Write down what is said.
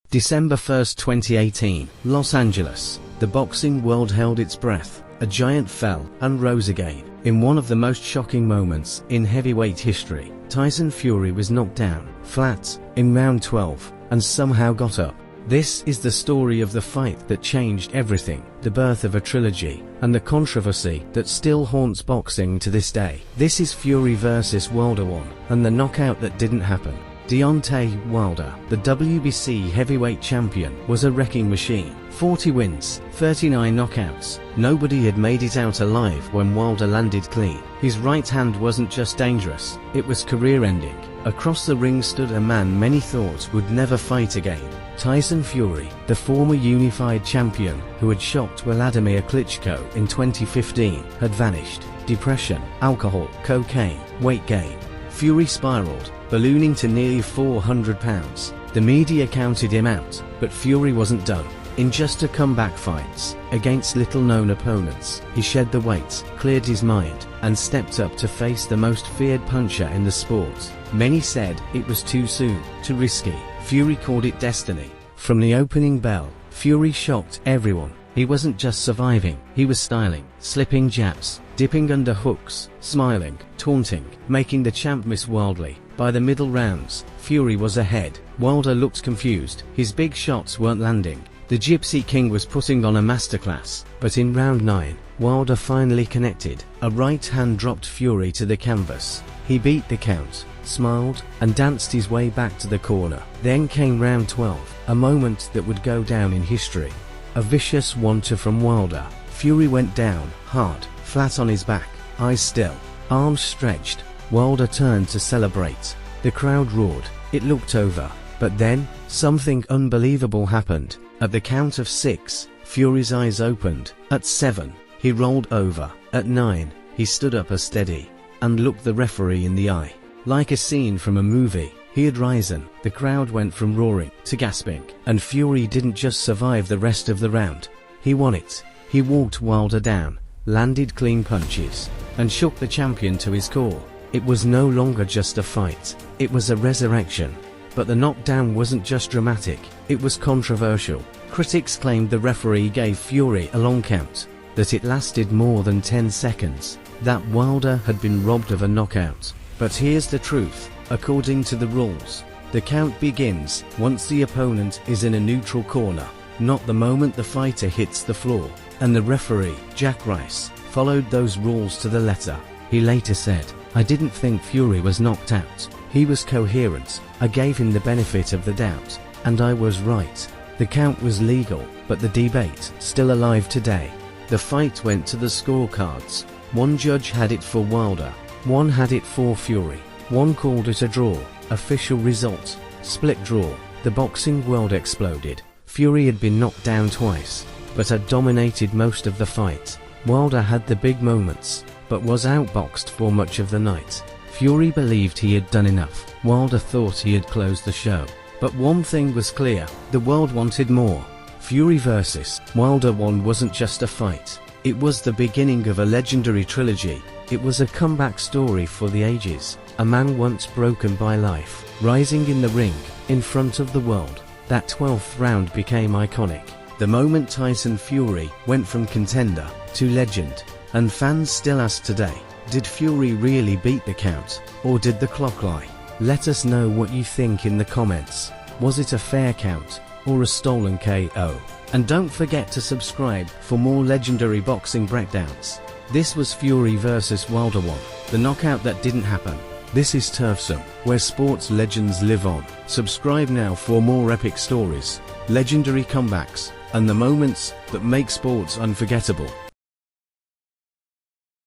December 1, 2018, Los Angeles. The boxing world held its breath. A giant fell and rose again. In one of the most shocking moments in heavyweight history, Tyson Fury was knocked down, flat, in round 12, and somehow got up. This is the story of the fight that changed everything, the birth of a trilogy, and the controversy that still haunts boxing to this day. This is Fury vs Wilder 1, and the knockout that didn't happen. Deontay Wilder, the WBC heavyweight champion, was a wrecking machine. 40 wins, 39 knockouts. Nobody had made it out alive when Wilder landed clean. His right hand wasn't just dangerous, it was career-ending. Across the ring stood a man many thought would never fight again. Tyson Fury, the former unified champion who had shocked Vladimir Klitschko in 2015, had vanished. Depression, alcohol, cocaine, weight gain. Fury spiraled, ballooning to nearly 400 pounds. The media counted him out, but Fury wasn't done. In just a comeback fights, against little-known opponents, he shed the weight, cleared his mind, and stepped up to face the most feared puncher in the sport. Many said it was too soon, too risky. Fury called it destiny. From the opening bell, Fury shocked everyone. He wasn't just surviving, he was styling, slipping jabs, dipping under hooks, smiling, taunting, making the champ miss wildly. By the middle rounds, Fury was ahead. Wilder looked confused, his big shots weren't landing. The Gypsy King was putting on a masterclass, but in round 9, Wilder finally connected. A right hand dropped Fury to the canvas. He beat the count, smiled, and danced his way back to the corner. Then came round 12, a moment that would go down in history. A vicious 1-2 from Wilder. Fury went down, hard, flat on his back, eyes still, arms stretched. Wilder turned to celebrate. The crowd roared. It looked over. But then, something unbelievable happened. At the count of 6, Fury's eyes opened. At 7, he rolled over. At 9, he stood up as steady, and looked the referee in the eye. Like a scene from a movie, he had risen. The crowd went from roaring to gasping, and Fury didn't just survive the rest of the round. He won it. He walked Wilder down, landed clean punches, and shook the champion to his core. It was no longer just a fight, it was a resurrection. But the knockdown wasn't just dramatic, it was controversial. Critics claimed the referee gave Fury a long count, that it lasted more than 10 seconds, that Wilder had been robbed of a knockout. But here's the truth, according to the rules, the count begins once the opponent is in a neutral corner, not the moment the fighter hits the floor. And the referee, Jack Rice, followed those rules to the letter. He later said, "I didn't think Fury was knocked out. He was coherent. I gave him the benefit of the doubt, and I was right." The count was legal, but the debate still alive today. The fight went to the scorecards. One judge had it for Wilder, one had it for Fury, one called it a draw. Official result, split draw. The boxing world exploded. Fury had been knocked down twice, but had dominated most of the fight. Wilder had the big moments, but was outboxed for much of the night. Fury believed he had done enough. Wilder thought he had closed the show. But one thing was clear, the world wanted more. Fury vs. Wilder 1 wasn't just a fight. It was the beginning of a legendary trilogy. It was a comeback story for the ages. A man once broken by life, rising in the ring, in front of the world. That 12th round became iconic. The moment Tyson Fury went from contender to legend. And fans still ask today, did Fury really beat the count, or did the clock lie? Let us know what you think in the comments. Was it a fair count, or a stolen KO? And don't forget to subscribe for more legendary boxing breakdowns. This was Fury vs Wilder 1, the knockout that didn't happen. This is Turfsome, where sports legends live on. Subscribe now for more epic stories, legendary comebacks, and the moments that make sports unforgettable.